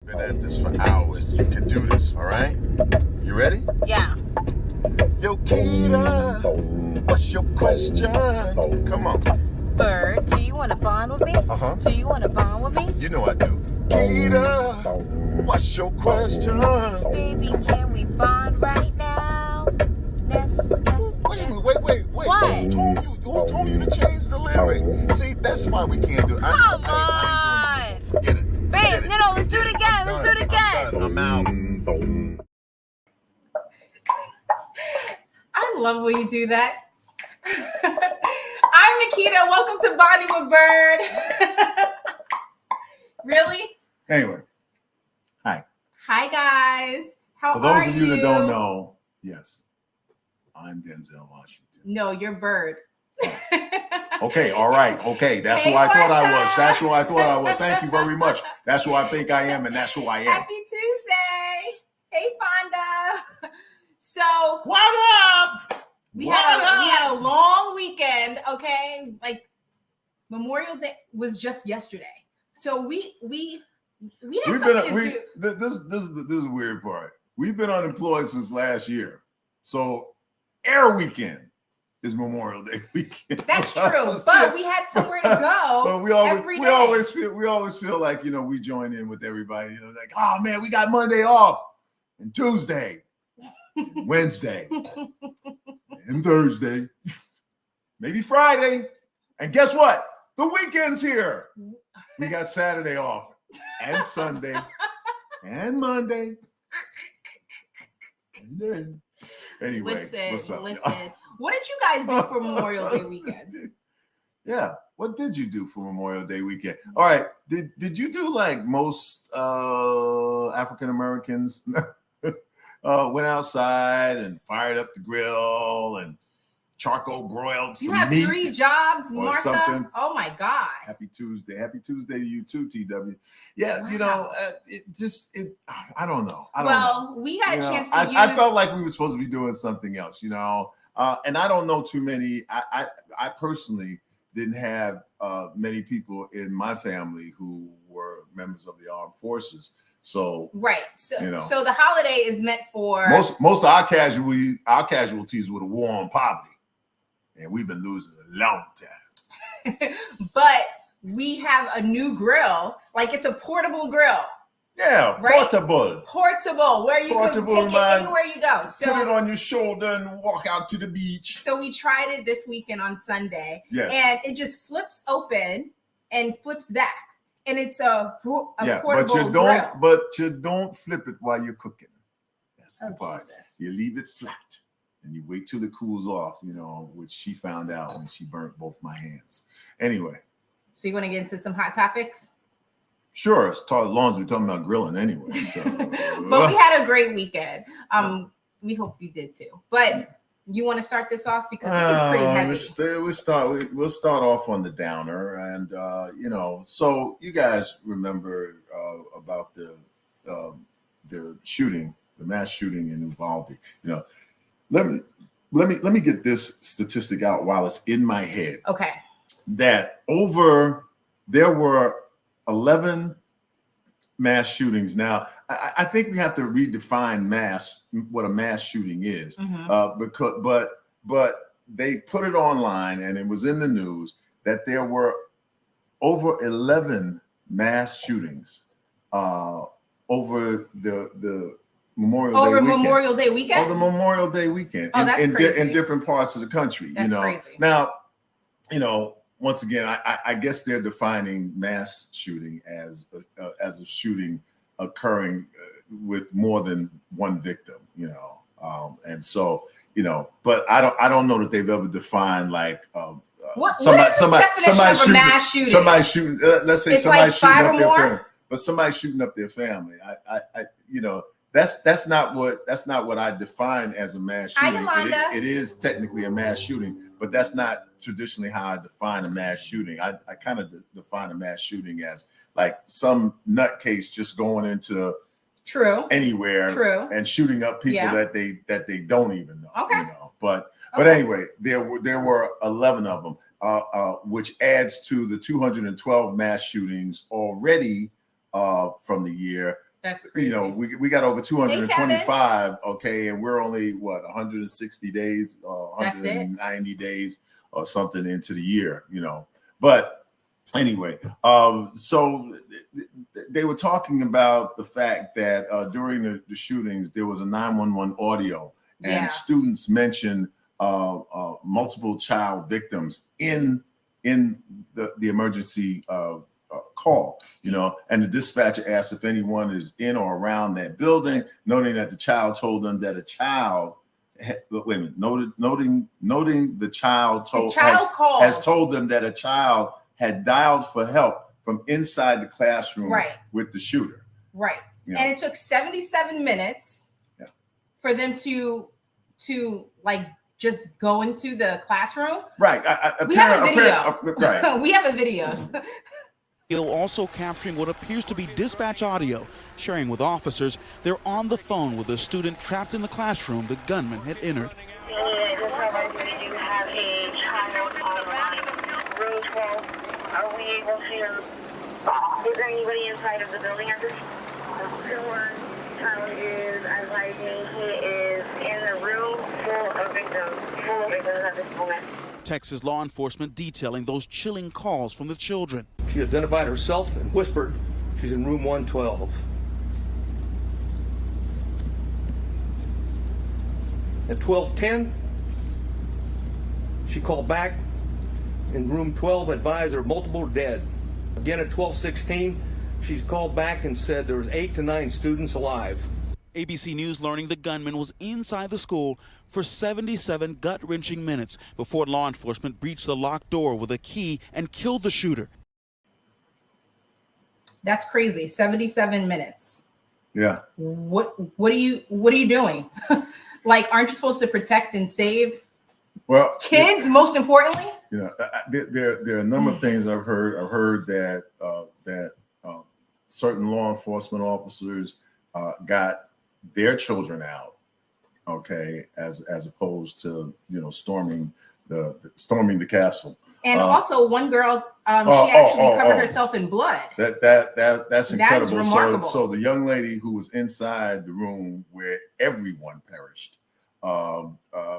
been at this for hours. You can do this, all right? You ready? Yeah. Yo, Keita, what's your question? Come on. Byrd, do you want to bond with me? Uh-huh. Do you want to bond with me? You know I do. Keita, what's your question? Baby, can we bond right now? Yes. Wait a minute, wait. What? Who told you to change the lyric? See, that's why we can't do it. Come I ain't doing it. Forget it. Babe, no, let's do it again. Let's do it again. I'm out. I love when you do that. I'm Nikita. Welcome to Bonding with Byrd. Really? Anyway, hi. Hi, guys. How For are those of you that don't know, yes, I'm Denzel Washington. No, you're Byrd. Okay, all right. Okay, that's Hey, who I thought I Martha. was. That's who I thought I was. Thank you very much. That's who I think I am, and that's who I am. Happy Tuesday. Hey, Fonda. So, What up? we had a long weekend, okay? Like Memorial Day was just yesterday. So we had something to do. This is the weird part. We've been unemployed since last year. So air weekend is Memorial Day weekend. That's true, but we had somewhere to go. But we always feel like, you know, we join in with everybody. You know, like, oh man, we got Monday off, and Tuesday, and Wednesday, and Thursday, maybe Friday, and guess what? The weekend's here. We got Saturday off, and Sunday, and Monday. And then, anyway, what's up? Listen. What did you guys do for Memorial Day weekend? Yeah, what did you do for Memorial Day weekend? All right, did you do like most African Americans? Went outside and fired up the grill and charcoal broiled some You have meat 3 jobs, or Martha. something. Oh my God. Happy Tuesday to you too, TW. Yeah, Wow. you know, I don't know. I don't know. We got a chance to I felt like we were supposed to be doing something else, you know. And I don't know too many. I personally didn't have many people in my family who were members of the armed forces. So right. So you know, so the holiday is meant for most of our casualties were the war on poverty, and we've been losing a long time. but we have a new grill, like it's a portable grill. Yeah, right? portable, where you can take it anywhere you go. So put it on your shoulder and walk out to the beach. So we tried it this weekend on Sunday, yes. And it just flips open and flips back, and it's a portable grill. But you don't flip it while you're cooking. That's the part. Jesus. You leave it flat and you wait till it cools off. You know, which she found out when she burnt both my hands. Anyway. So you want to get into some hot topics? Sure, as long as we're talking about grilling anyway. So. But we had a great weekend. We hope you did too. But you want to start this off because this is pretty heavy. We'll start off on the downer, and you know, so you guys remember about the shooting, the mass shooting in Uvalde. You know, let me get this statistic out while it's in my head. Okay. That there were 11 mass shootings. Now, I think we have to redefine what a mass shooting is, but they put it online and it was in the news that there were over 11 mass shootings over the Memorial Day weekend. Over the Memorial Day weekend in different parts of the country. That's crazy. Now, you know. Once again, I guess they're defining mass shooting as a shooting occurring with more than one victim, you know, and so you know, but I don't know that they've ever defined like somebody shooting. Let's say it's somebody like shooting up their more? family, but somebody shooting up their family. I you know. That's not what I define as a mass shooting. It is technically a mass shooting, but that's not traditionally how I define a mass shooting. I kind of define a mass shooting as like some nutcase just going into anywhere and shooting up people that they don't even know. Okay. You know, but anyway, there were 11 of them, which adds to the 212 mass shootings already from the year. That's crazy. You know, we got over 225, okay, and we're only what 160 days, 190 days or something into the year, you know. But anyway, so they were talking about the fact that during the shootings there was a 911 audio, and students mentioned multiple child victims in the emergency call, you know, and the dispatcher asked if anyone is in or around that building, noting that the child told them that a child noting the child has told them that a child had dialed for help from inside the classroom with the shooter. Right. You know? And it took 77 minutes for them to like just go into the classroom. Right. We have a video. Right. We have a video. Also capturing what appears to be dispatch audio, sharing with officers they're on the phone with a student trapped in the classroom the gunman had entered. You have a child on row 12. Are we able to, is there anybody inside of the building at this? One child is advising he is in the room full of victims at this moment. Texas law enforcement detailing those chilling calls from the children. She identified herself and whispered she's in room 112. At 12:10, she called back in room 12, advised her multiple dead. Again at 12:16, she called back and said there was 8 to 9 students alive. ABC News learning the gunman was inside the school for 77 gut-wrenching minutes before law enforcement breached the locked door with a key and killed the shooter. That's crazy. 77 minutes. Yeah. What are you doing? Like, aren't you supposed to protect and save kids most importantly? You know, there are a number of things I've heard. I've heard that certain law enforcement officers got their children out, okay, as opposed to, you know, storming the castle. And also one girl, she actually covered herself in blood. That's incredible. That's remarkable. So the young lady who was inside the room where everyone perished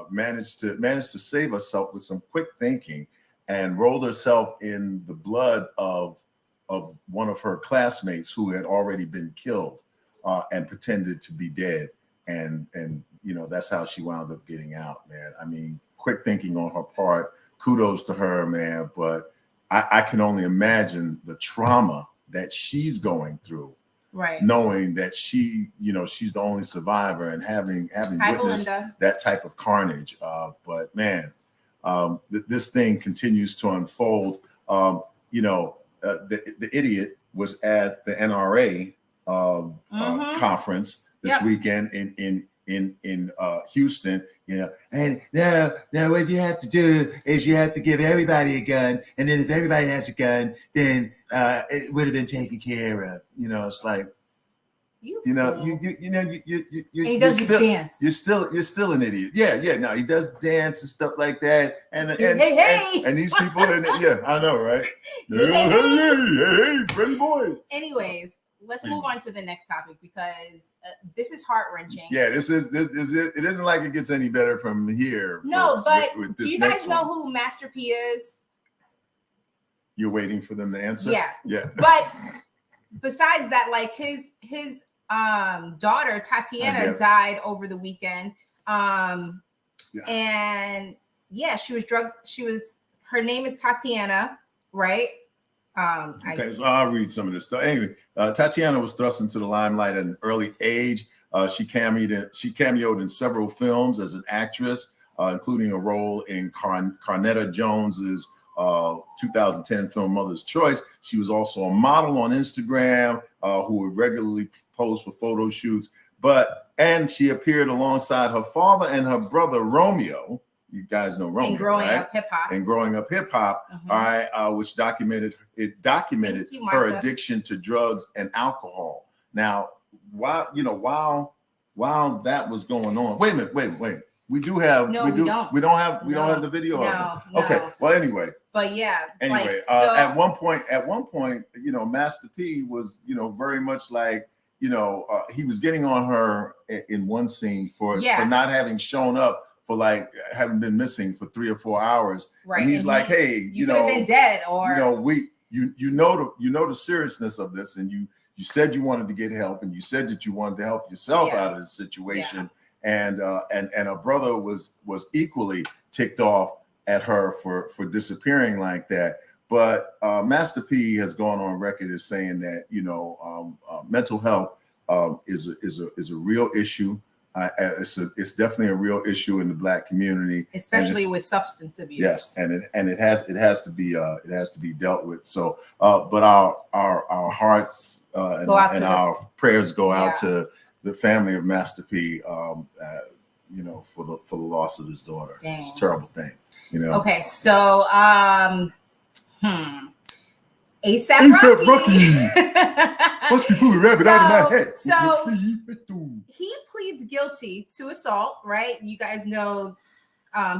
managed to save herself with some quick thinking and rolled herself in the blood of one of her classmates who had already been killed and pretended to be dead. And you know, that's how she wound up getting out, man. I mean, quick thinking on her part. Kudos to her, man. But I can only imagine the trauma that she's going through, right? Knowing that she's the only survivor and having witnessed that type of carnage. But man, this thing continues to unfold. You know, the idiot was at the NRA conference this weekend in Houston, you know, and now what you have to do is you have to give everybody a gun, and then if everybody has a gun, then it would have been taken care of. You know, it's like, you he does just dance. You're still an idiot. Yeah. No, he does dance and stuff like that. And these people, I know, right? Hey, pretty boy. Anyways, let's move on to the next topic because this is heart-wrenching. Yeah, this is it. It isn't like it gets any better from here. No, but do you guys know who Master P is? You're waiting for them to answer? Yeah. But besides that, like his daughter Tatiana died over the weekend. And she was drugged. Her name is Tatiana, right? Okay, so I'll read some of this stuff. Anyway, Tatiana was thrust into the limelight at an early age. She cameoed in several films as an actress, including a role in Carnetta Jones's 2010 film Mother's Choice. She was also a model on Instagram who would regularly pose for photo shoots. And she appeared alongside her father and her brother Romeo. You guys know Romeo, and growing up hip hop, all right, which documented her addiction to drugs and alcohol. Now, while that was going on, wait a minute. We don't have the video. No. Okay. Well, anyway. But yeah. Anyway, at one point, Master P was, very much like, he was getting on her in one scene for not having shown up, for like having been missing for 3 or 4 hours. Right. And he's like, hey, you could have been dead, or you know the seriousness of this, and you said you wanted to get help, and you said that you wanted to help yourself out of this situation. And her brother was equally ticked off at her for disappearing like that. But Master P has gone on record as saying that mental health is a real issue. It's definitely a real issue in the Black community, especially with substance abuse. Yes, and it has to be dealt with. So, but our hearts and our prayers go out to the family of Master P. For the loss of his daughter. Dang. It's a terrible thing. Okay, so ASAP Rocky. Watch me pull a rabbit out of my head. So he pleads guilty to assault, right? You guys know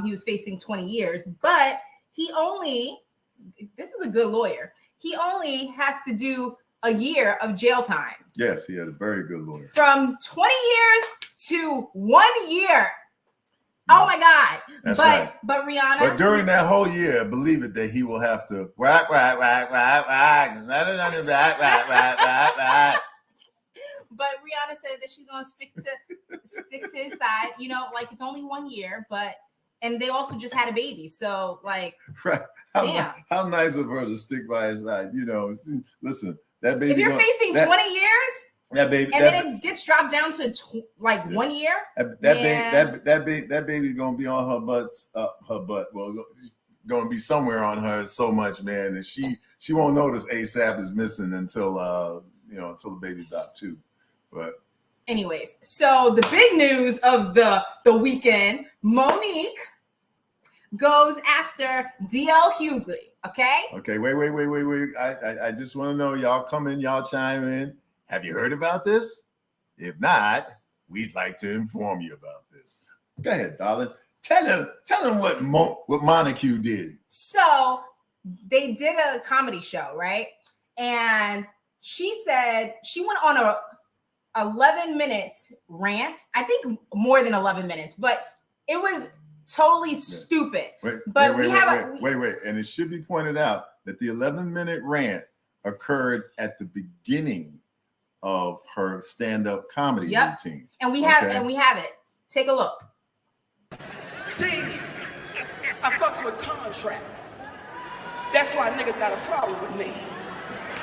he was facing 20 years, but this is a good lawyer. He only has to do a year of jail time. Yes, he had a very good lawyer. From 20 years to 1 year. Oh my God. That's right. But Rihanna. But during that whole year, believe it, that he will have to whack. But Rihanna said that she's gonna stick to his side. It's only 1 year, and they also just had a baby. So right. How nice of her to stick by his side. Listen, that baby. If you're facing 20 years. That baby, and then it gets dropped down to 1 year. That baby's gonna be on her butt. Well, gonna be somewhere on her so much, man, and she won't notice ASAP is missing until the baby's about 2. But anyways, so the big news of the weekend: Monique goes after DL Hughley. Okay, wait. I just want to know, y'all come in, y'all chime in. Have you heard about this? If not, we'd like to inform you about this. Go ahead, darling. Tell him what Monique did. So they did a comedy show, right? And she said she went on a 11-minute rant. I think more than 11 minutes, but it was totally stupid. Wait. And it should be pointed out that the 11-minute rant occurred at the beginning of her stand-up comedy routine. And we have it. Take a look. See, I fucks with contracts. That's why niggas got a problem with me.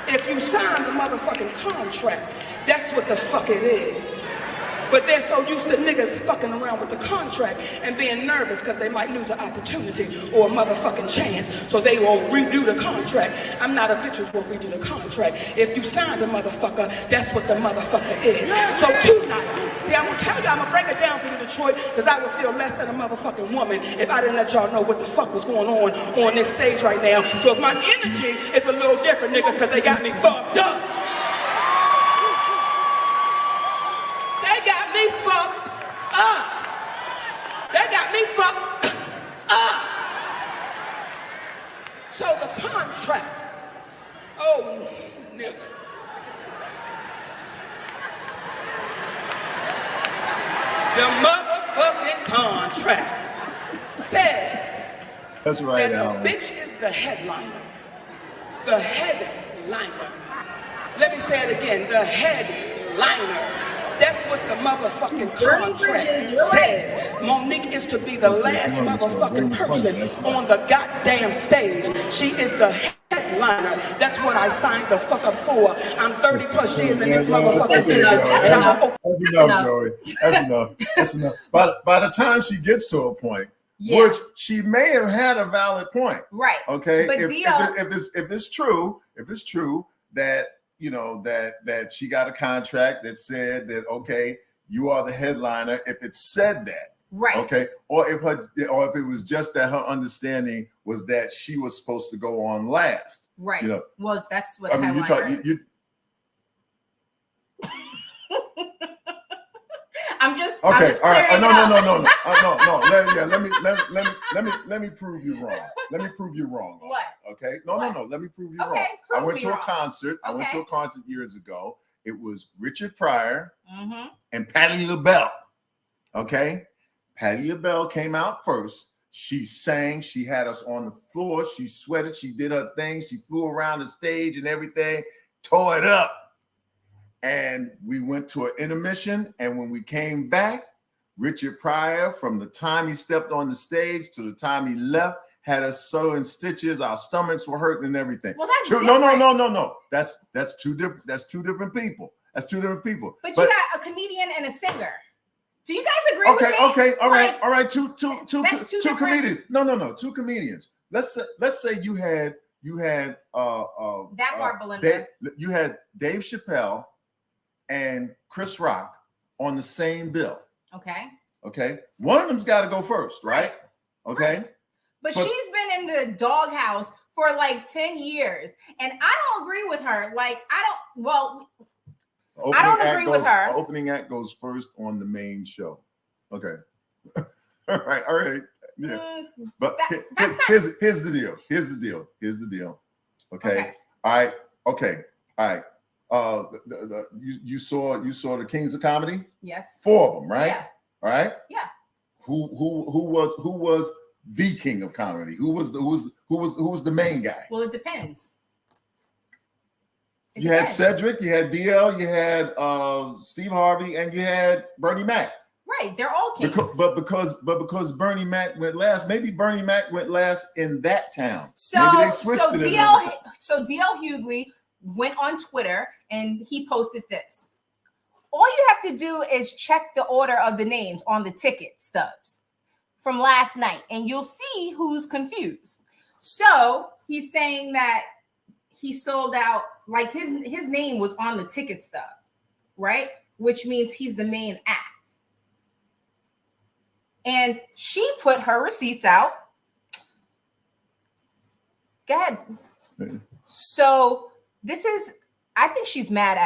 If you sign the motherfucking contract, that's what the fuck it is. But they're so used to niggas fucking around with the contract and being nervous because they might lose an opportunity or a motherfucking chance. So they will redo the contract. I'm not a bitch who's gonna redo the contract. If you sign the motherfucker, that's what the motherfucker is. So tonight, see, I'm gonna tell you, I'm gonna break it down for you, Detroit, because I would feel less than a motherfucking woman if I didn't let y'all know what the fuck was going on this stage right now. So if my energy is a little different, nigga, because they got me fucked up. They got me fucked up. They got me fucked up. So the contract, oh, nigga. The motherfucking contract said that's right, that the bitch is the headliner. The headliner. Let me say it again. The headliner. That's what the motherfucking contract says. Monique is to be the last motherfucking person on the goddamn stage. She is the headliner. That's what I signed the fuck up for. I'm 30 plus years in this motherfucking business. And I'm That's enough, Joey. That's enough. But by the time she gets to a point, which she may have had a valid point. Right. Okay. But if it's true that that she got a contract that said that, okay, you are the headliner. If it said that, right. Okay. Or if it was just that her understanding was that she was supposed to go on last. Right. Well, that's what you I'm just okay. I'm just all right. No. Let me prove you wrong. Let me prove you wrong. What? Okay. No. Let me prove you wrong. I went to a concert. I went to a concert years ago, It was Richard Pryor and Patti LaBelle. Okay, Patti LaBelle came out first. She sang. She had us on the floor. She sweated. She did her thing. She flew around the stage and everything, tore it up. And we went to an intermission. And when we came back, Richard Pryor, from the time he stepped on the stage to the time he left, had us sewing stitches. Our stomachs were hurting and everything. Well, that's no. That's two different. That's two different people. That's two different people. But you got a comedian and a singer. Do you guys agree with me? Okay, all right. Two different... comedians. No, two comedians. Let's say you had that part, Belinda. You had Dave Chappelle and Chris Rock on the same bill. Okay. One of them's got to go first, right? Okay. But she's been in the doghouse for like 10 years, and I don't agree with her. Like, I don't agree with her. Opening act goes first on the main show. Okay. All right. Yeah. But here's the deal. Here's the deal. Okay. All right. Okay. All right. You saw the Kings of Comedy? Yes. 4 of them, right? Yeah. All right. Yeah. Who was the king of comedy? Who was the main guy? Well, it depends. You had Cedric, you had DL, you had Steve Harvey, and you had Bernie Mac. Right, they're all kings. Because Bernie Mac went last, maybe Bernie Mac went last in that town. So maybe they switched it. So DL Hughley went on Twitter and he posted this. All you have to do is check the order of the names on the ticket stubs from last night, and you'll see who's confused. So he's saying that he sold out, like his name was on the ticket stub, right? Which means he's the main act. And she put her receipts out. Go ahead. So this is, I think she's mad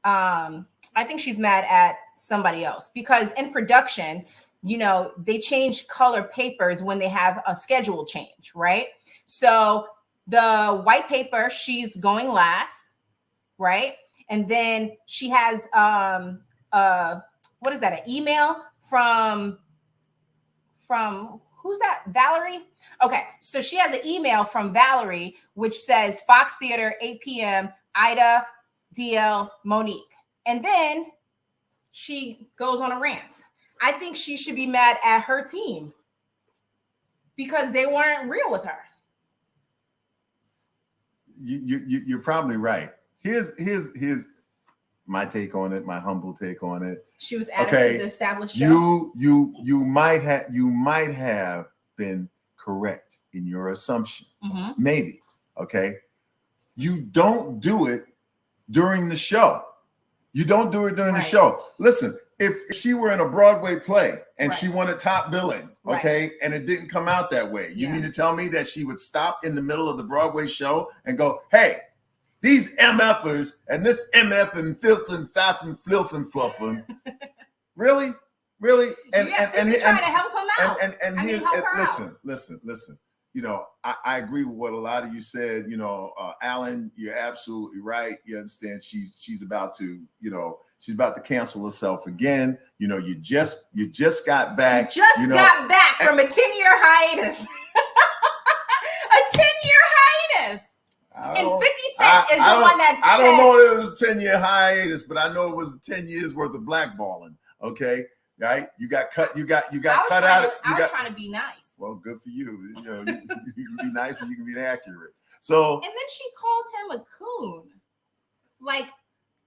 at somebody else, because in production, they change color papers when they have a schedule change, right? So the white paper, she's going last, right? And then she has what is that? An email from who's that? Valerie? Okay, so she has an email from Valerie which says Fox Theater, 8 p.m. Ida, DL, Monique. And then she goes on a rant. I think she should be mad at her team because they weren't real with her. You're probably right. Here's my take on it, my humble take on it. She was added to the established show. You might have been correct in your assumption. Mm-hmm. Maybe. Okay. You don't do it during the show. You don't do it during the show. Listen, if she were in a Broadway play and she wanted top billing, okay, and it didn't come out that way, you mean to tell me that she would stop in the middle of the Broadway show and go, hey, these MFers and this MF and filth and faff and filth and fluffing, really? And trying to help him out. Listen. I agree with what a lot of you said. Alan, you're absolutely right. You understand she's about to, she's about to cancel herself again. You just got back. Got back from a 10-year hiatus. A 10-year hiatus. And 50 Cent is the one that I don't know if it was a 10-year hiatus, but I know it was 10 years worth of blackballing. Okay. Right? You got cut. You got cut out. I was trying to be nice. Well, good for you. You can be nice and you can be accurate. So. And then she called him a coon, like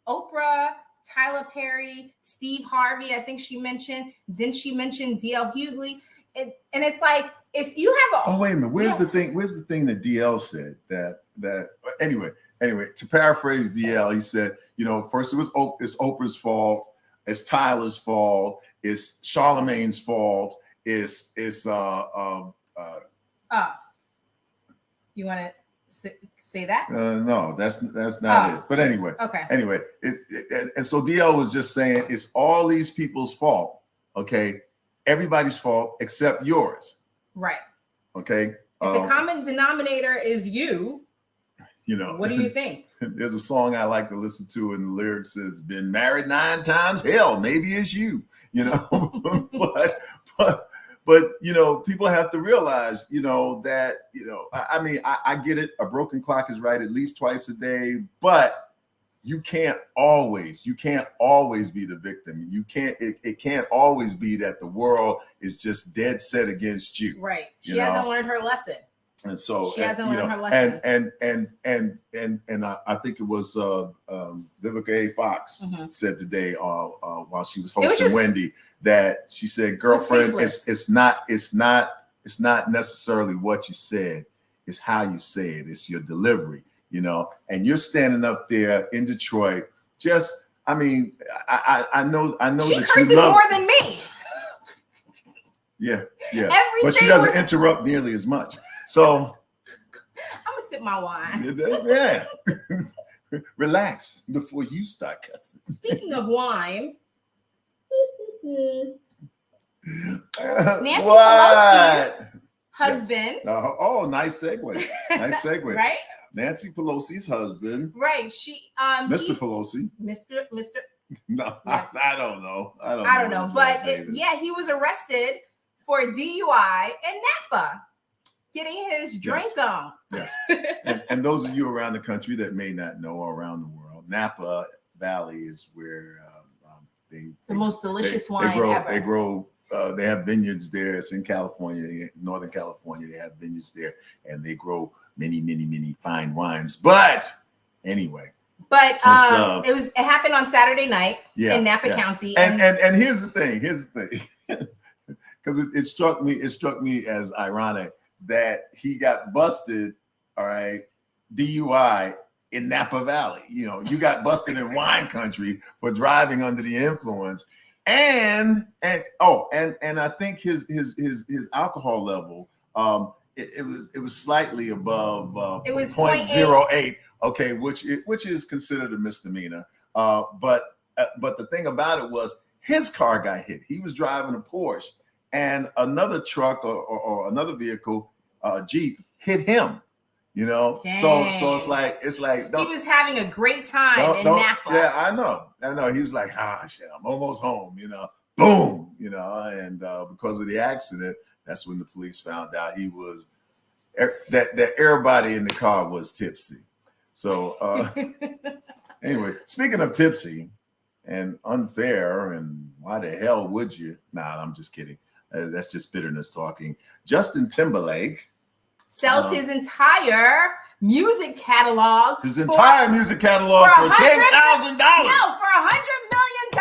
Oprah, Tyler Perry, Steve Harvey. I think she mentioned. Didn't she mention DL Hughley? And it's like, if you have a. Oh, wait a minute. Where's the thing? Where's the thing that DL said that anyway? To paraphrase DL, he said, first it's Oprah's fault. It's Tyler's fault. It's Charlemagne's fault. It's you want to say that? No, that's not it. But anyway, okay. Anyway, and so DL was just saying it's all these people's fault. Okay, everybody's fault except yours. Right. Okay. If the common denominator is you, what do you think? there's a song I like to listen to, and the lyrics says, "Been married 9 times, hell, maybe it's you." You know, but you know, people have to realize, you know, that, you know, I mean, I get it. A broken clock is right at least twice a day, but you can't always be the victim. You can't, it can't always be that the world is just dead set against you. Right. She hasn't learned her lesson. And so she hasn't learned her lesson. And I think it was Vivica A. Fox said today while she was hosting Wendy, that she said, "Girlfriend, it's not necessarily what you said, it's how you say it, it's your delivery." You know, and you're standing up there in Detroit. Just, I mean, I know she that curses you love more than me. Yeah. But she doesn't interrupt nearly as much. So I'm gonna sip my wine. Yeah. Relax before you start cussing. Speaking of wine, Nancy Pelosi's husband. Yes. Oh, nice segue. Nice segue. Right? Nancy Pelosi's husband. Right. She Mr. Pelosi. Mr. No, yeah. I don't know. I don't know. But he was arrested for DUI in Napa, getting his drink on. Yes. and those of you around the country that may not know, or around the world, Napa Valley is where the most delicious wine ever. They grow. They have vineyards there. It's in California, Northern California. They have vineyards there, and they grow many fine wines. But anyway. But it happened on Saturday night in Napa County. And here's the thing. Because it struck me as ironic that he got busted, all right, DUI in Napa Valley. You know, you got busted in wine country for driving under the influence. And I think his alcohol level, it was slightly above it was 0.08, okay, which is considered a misdemeanor. But the thing about it was his car got hit. He was driving a Porsche, and another truck or another vehicle, Jeep, hit him. You know, so it's like he was having a great time in Napa. Yeah, I know. He was like, shit, I'm almost home. You know, boom. You know, and because of the accident, that's when the police found out he was that everybody in the car was tipsy. So anyway, speaking of tipsy and unfair, and why the hell would you? Nah, I'm just kidding. That's just bitterness talking. Justin Timberlake sells his entire music catalog. For $10,000. No, for $100 million.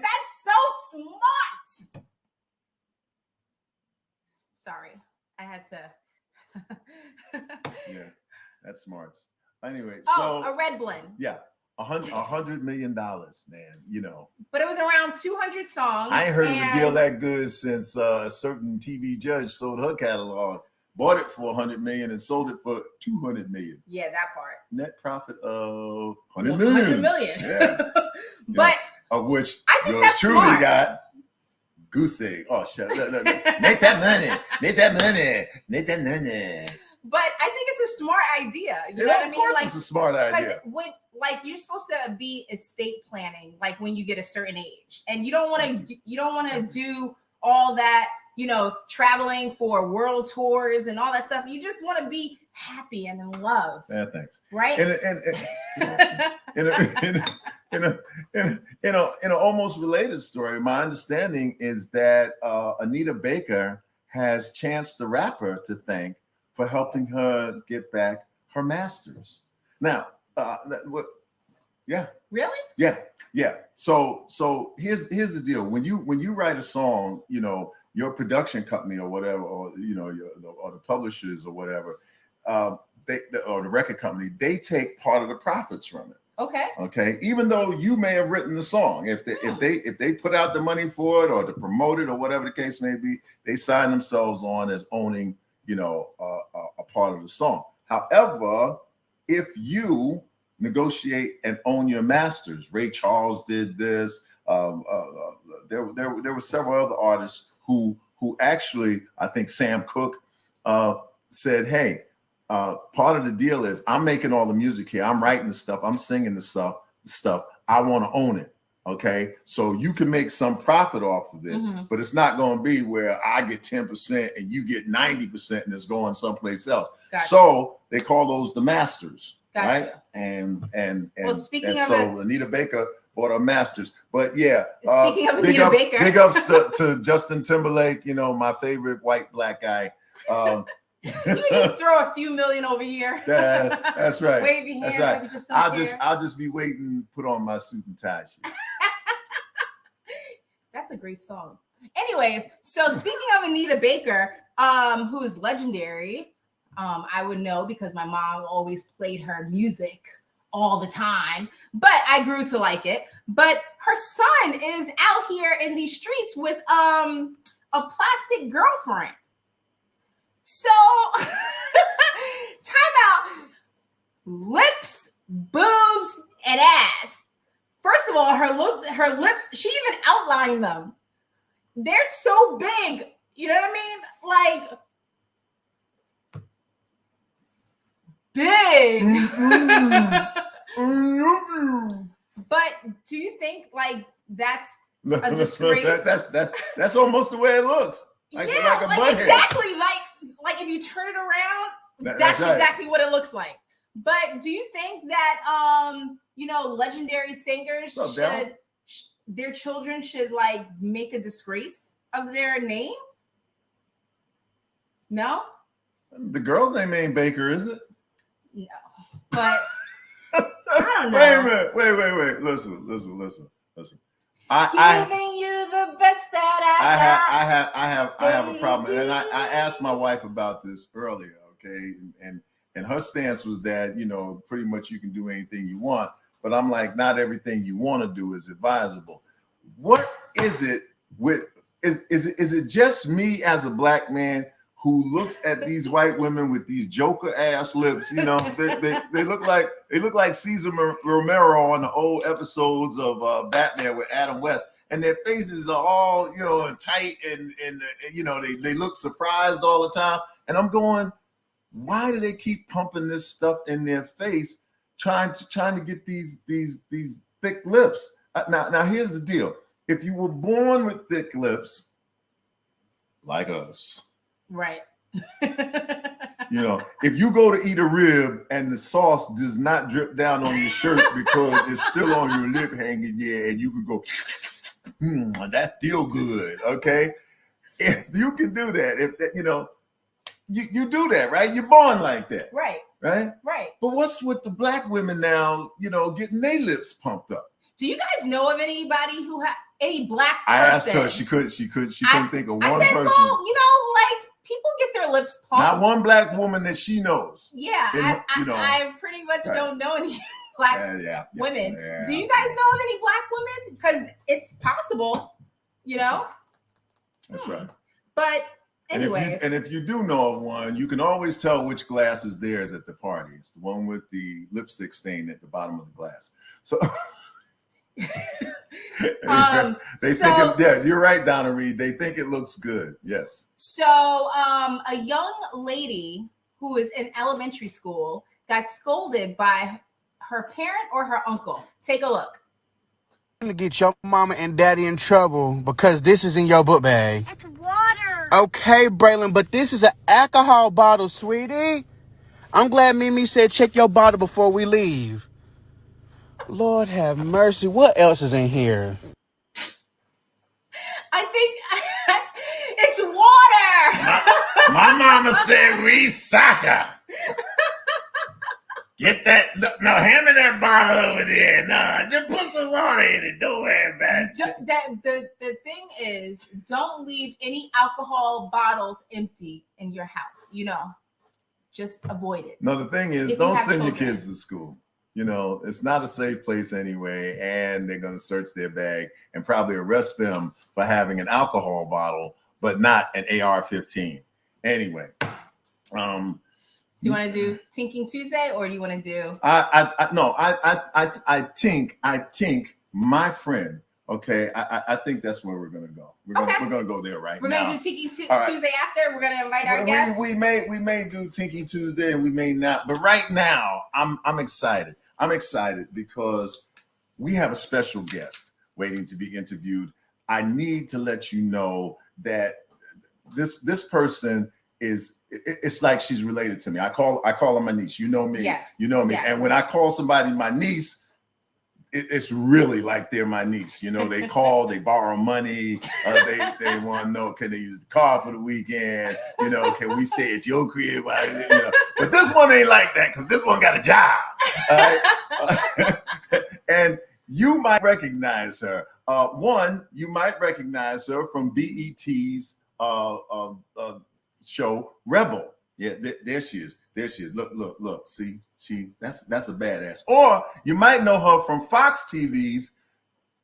That's so smart. Sorry, I had to. Yeah, that's smart. Anyway, a red blend. Yeah, $100 million, man. You know. But it was around 200 songs. I ain't heard of a deal that good since a certain TV judge sold her catalog. Bought it for $100 million and sold it for $200 million. Yeah, that part. Net profit of $100 million. $100 million. Yeah. But of which I think yours truly got goose. Oh shit! Make that money. But I think it's a smart idea. You know what I mean? Of course, it's a smart idea. When you're supposed to be estate planning, like when you get a certain age, and you don't want to do all that. You know, traveling for world tours and all that stuff. You just want to be happy and in love. Yeah, thanks. Right? In an almost related story, my understanding is that Anita Baker has Chance the Rapper to thank for helping her get back her masters. Now, yeah. Really? Yeah. So here's the deal. When you write a song, you know, your production company or whatever, or you know, or the publishers or whatever, or the record company, they take part of the profits from it. Okay. Even though you may have written the song, if they put out the money for it or to promote it or whatever the case may be, they sign themselves on as owning, you know, a part of the song. However, if you negotiate and own your masters, Ray Charles did this. There were several other artists who actually, I think Sam Cooke said, hey, part of the deal is I'm making all the music here. I'm writing the stuff. I'm singing the stuff. I want to own it. Okay, so you can make some profit off of it, but it's not going to be where I get 10% and you get 90% and it's going someplace else. Gotcha. So they call those the masters, right? And well, speaking of so Anita Baker bought her masters. But yeah, speaking of Anita Baker, big ups to Justin Timberlake. You know, my favorite white black guy. You can just throw a few million over here. That's right. Wave your hands. That's right. Like you just don't I'll just be waiting. Put on my suit and tie. That's a great song. Anyways, so speaking of Anita Baker, who is legendary, I would know because my mom always played her music all the time, but I grew to like it. But her son is out here in these streets with a plastic girlfriend. So, time out. Lips, boobs, and ass. First of all, her lips, she even outlined them. They're so big. You know what I mean? Like, big. But do you think like that's a disgrace? That's almost the way it looks. Like a butthead. Exactly. Like if you turn it around, that's right. Exactly what it looks like. But do you think that legendary singers their children should like make a disgrace of their name? No? The girl's name ain't Baker, is it? No. But I don't know. Wait a minute. Wait. Listen. Giving you the best that I have a problem. And I asked my wife about this earlier, okay? And her stance was that, pretty much you can do anything you want. But I'm like, not everything you want to do is advisable. What is it is it just me as a black man who looks at these white women with these joker ass lips? They look like Cesar Romero on the old episodes of Batman with Adam West, and their faces are all tight and they look surprised all the time. And I'm going, why do they keep pumping this stuff in their face, trying to get these thick lips? Now here's the deal: if you were born with thick lips, like us, right? If you go to eat a rib and the sauce does not drip down on your shirt because it's still on your lip hanging there, and you could go, that feel good, okay? If you can do that, you do that, right? You're born like that, right? But what's with the black women now? Getting their lips pumped up. Do you guys know of anybody who had any black person? I asked her. She couldn't think of one person. Well, like people get their lips pumped. Not one black woman that she knows. Yeah, I pretty much don't know any black women. Yeah. Do you guys know of any black women? Because it's possible, That's right. But anyways, and if you do know of one, you can always tell which glass is theirs at the party. It's the one with the lipstick stain at the bottom of the glass. So. You're right, Donna Reed. They think it looks good. Yes. So a young lady who is in elementary school got scolded by her parent or her uncle. Take a look. To get your mama and daddy in trouble because this is in your book bag. It's water. Okay, Braylon, but this is an alcohol bottle, sweetie. I'm glad Mimi said check your bottle before we leave. Lord have mercy. What else is in here? I think it's water. My mama said recycle. Get that. No, hand me that bottle over there. No, just put some water in it. Don't worry about it. The thing is, don't leave any alcohol bottles empty in your house. Just avoid it. No, the thing is, don't send your kids to school. It's not a safe place anyway, and they're going to search their bag and probably arrest them for having an alcohol bottle, but not an AR-15. Anyway, so you want to do Tinking Tuesday, or do you want to do? I think my friend Okay, I think that's where we're gonna go. We're gonna go there right now. We're gonna do Tiki Tuesday after. We're gonna invite our guests. We may do Tiki Tuesday and we may not, but right now I'm excited. I'm excited because we have a special guest waiting to be interviewed. I need to let you know that this person it's like she's related to me. I call her my niece. You know me. Yes. You know me. Yes. And when I call somebody my niece, it's really like they're my niece. You know, they call, they borrow money. They want to know, can they use the car for the weekend? You know, can we stay at your crib? You know, but this one ain't like that because this one got a job. And you might recognize her. One, you might recognize her from BET's show Rebel. Yeah, there she is. There she is. Look. See, that's a badass. Or you might know her from Fox TV's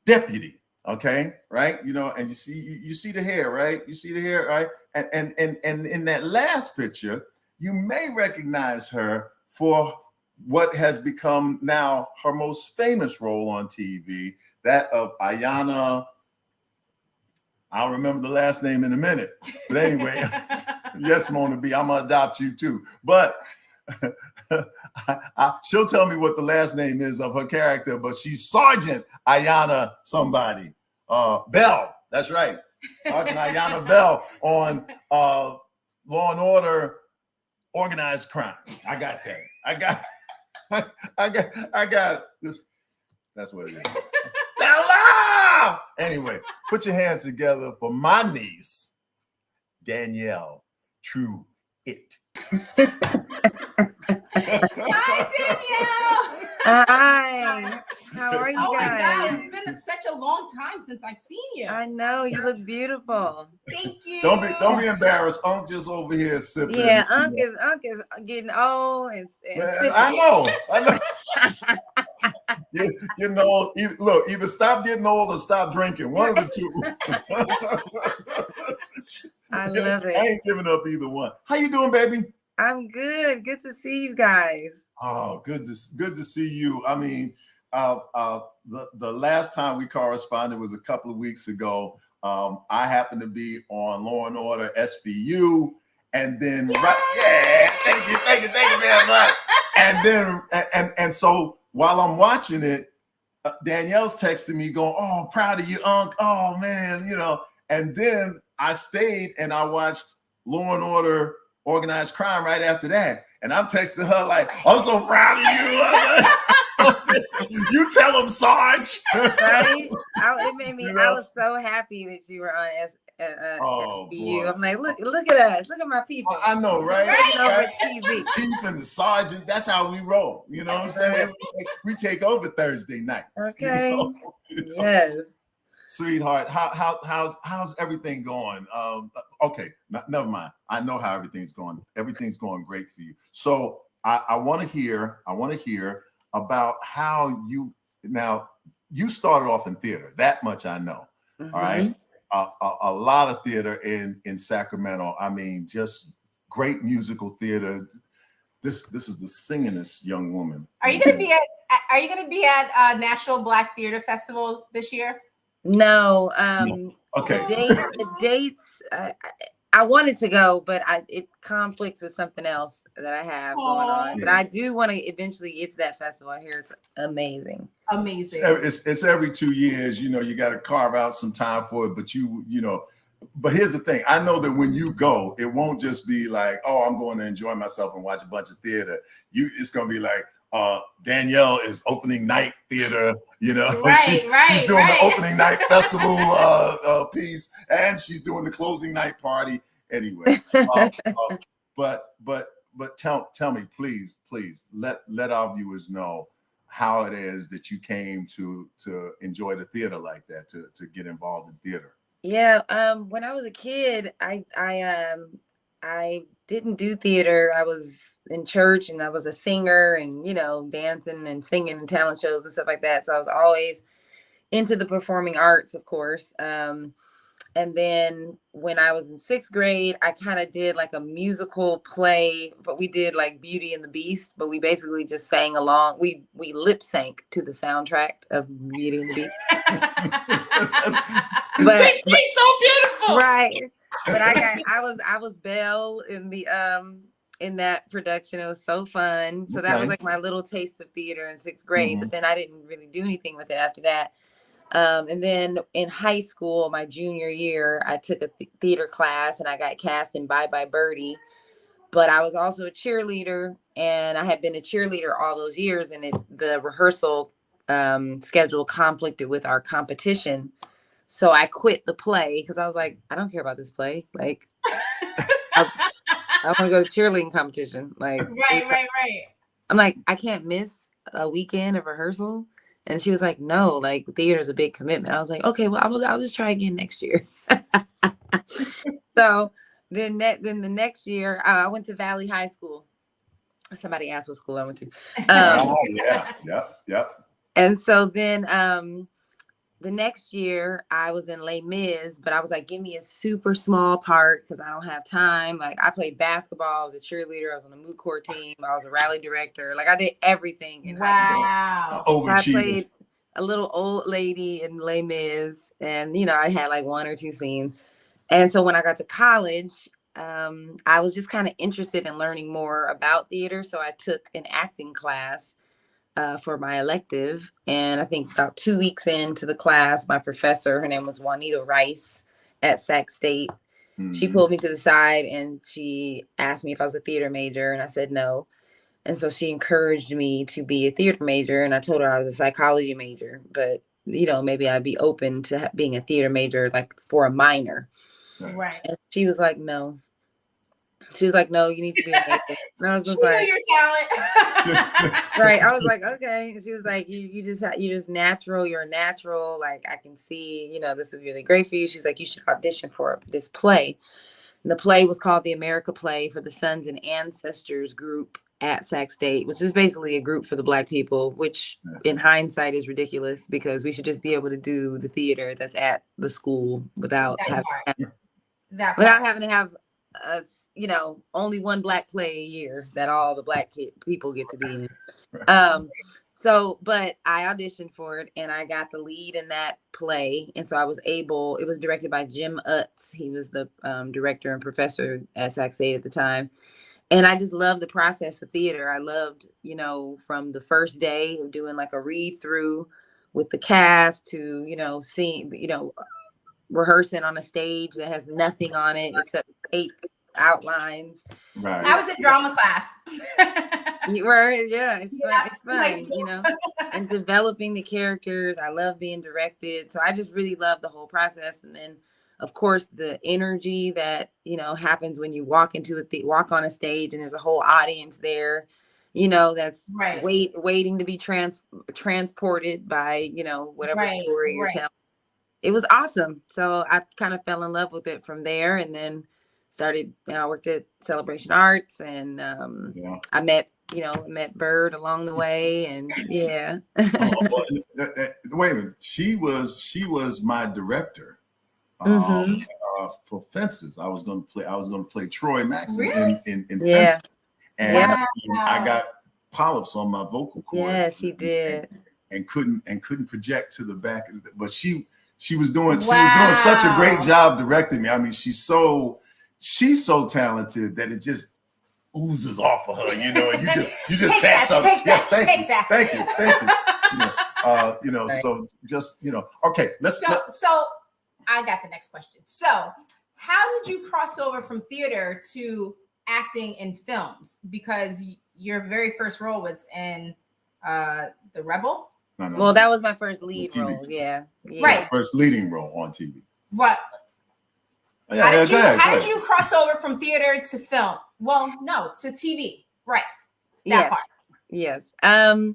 Deputy. Okay, right? You know, and you see the hair, right? You see the hair, right? And in that last picture, you may recognize her for what has become now her most famous role on TV, that of Ayanna. I'll remember the last name in a minute. But anyway, yes, Mona B, I'm gonna adopt you too. But she'll tell me what the last name is of her character, but she's Sergeant Ayanna somebody. Bell, that's right. Sergeant Ayanna Bell on Law and Order Organized Crime. I got that. I got this. That's what it is. Hello! Anyway, put your hands together for my niece, Danielle Truett. Hi, Danielle. Hi. How are you guys? Oh my God, it's been such a long time since I've seen you. I know, you look beautiful. Thank you. Don't be embarrassed. Unc just over here sipping. Yeah, Unc is getting old and sipping. I know. You know, look, either stop getting old or stop drinking. One of the two. I love it. I ain't giving up either one. How you doing, baby? I'm good. Good to see you guys. Oh, good to see you. I mean, the last time we corresponded was a couple of weeks ago. I happened to be on Law and Order SVU, and then thank you very much. And then and so while I'm watching it, Danielle's texting me going, "Oh, proud of you, Unc. Oh man, you know." And then I stayed and I watched Law and Order Organized Crime right after that. And I'm texting her like, "I'm so proud of you." You tell him, Sarge. Right? It made me. You know? I was so happy that you were on SVU. I'm like, look at us. Look at my people. I know, right? Over TV. Chief and the sergeant. That's how we roll. You know what I'm saying? We take over Thursday nights. Okay. You know? Yes. Sweetheart, how's everything going? Okay, never mind. I know how everything's going. Everything's going great for you. So I want to hear about how you started off in theater. That much I know. Mm-hmm. All right. A lot of theater in Sacramento. I mean, just great musical theater. This is the singingest young woman. Are you gonna be at National Black Theater Festival this year? No. Okay. The dates. I wanted to go, but it conflicts with something else that I have going on. Yeah. But I do want to eventually get to that festival. I hear it's amazing. Amazing. It's every 2 years. You know, you got to carve out some time for it. But you know. But here's the thing. I know that when you go, it won't just be like, "Oh, I'm going to enjoy myself and watch a bunch of theater." It's going to be like, Danielle is opening night theater, you know, she's doing the opening night festival piece, and she's doing the closing night party anyway. But tell me, please let our viewers know how it is that you came to enjoy the theater like that, to get involved in theater. Yeah, when I was a kid, I didn't do theater. I was in church and I was a singer and, you know, dancing and singing and talent shows and stuff like that. So I was always into the performing arts, of course. And then when I was in 6th grade, I kind of did like a musical play, but we did like Beauty and the Beast, but we basically just sang along. We lip sync to the soundtrack of Beauty and the Beast. But so beautiful. Right. But I was Belle in that production. It was so fun. So that was like my little taste of theater in 6th grade. But then I didn't really do anything with it after that. And then in high school, my junior year, I took a theater class and I got cast in Bye Bye Birdie. But I was also a cheerleader, and I had been a cheerleader all those years, and the rehearsal schedule conflicted with our competition. So I quit the play because I was like, I don't care about this play. Like, I want to go to cheerleading competition. Like, right. I'm like, I can't miss a weekend of rehearsal. And she was like, no, like theater is a big commitment. I was like, okay, well, I'll just try again next year. So then the next year, I went to Valley High School. Somebody asked what school I went to. Yep. And so then the next year I was in Les Mis, but I was like, give me a super small part because I don't have time. Like I played basketball, I was a cheerleader, I was on the moot court team, I was a rally director. Like I did everything in high school. I played a little old lady in Les Mis, and I had like 1 or 2 scenes. And so when I got to college, I was just kind of interested in learning more about theater. So I took an acting class for my elective. And I think about 2 weeks into the class, my professor, her name was Juanita Rice at Sac State. She pulled me to the side and she asked me if I was a theater major. And I said no. And so she encouraged me to be a theater major. And I told her I was a psychology major, but maybe I'd be open to being a theater major, like for a minor. Right. And she was like, no. She was like, no, you need to be a major. And I was just like, your talent. Right. I was like, okay. And she was like, you just natural. You're natural. Like, I can see, this would be really great for you. She's like, you should audition for this play. And the play was called the America Play for the Sons and Ancestors group at Sac State, which is basically a group for the Black people, which in hindsight is ridiculous because we should just be able to do the theater that's at the school without having to have only one Black play a year that all the Black people get to be in. But I auditioned for it and I got the lead in that play. And so I was it was directed by Jim Utz. He was the director and professor at Sac State at the time. And I just loved the process of theater. I loved, from the first day of doing like a read through with the cast to, seeing, rehearsing on a stage that has nothing on it except 8 outlines. Right. I was in drama class. You were, it's fun, and developing the characters. I love being directed. So I just really love the whole process. And then of course the energy that, happens when you walk on a stage and there's a whole audience there, that's waiting to be transported by, whatever story you're telling. It was awesome. So I kind of fell in love with it from there, and then I worked at Celebration Arts, and I met Byrd along the way, and wait a minute. She was my director for Fences. I was going to play Troy Maxson in Fences, and I got polyps on my vocal cords. Yes, he did, and couldn't project to the back. But she was doing such a great job directing me. I mean, she's so talented that it just oozes off of her, and you just can't stop. Yes, thank you. So just okay. So I got the next question. So how did you cross over from theater to acting in films? Because your very first role was in The Rebel. No. Well, that was my first lead role. Yeah. Right. First leading role on TV. What? Yeah, how did you cross over from theater to film? Well, no, to TV. Right. That part. Yes. I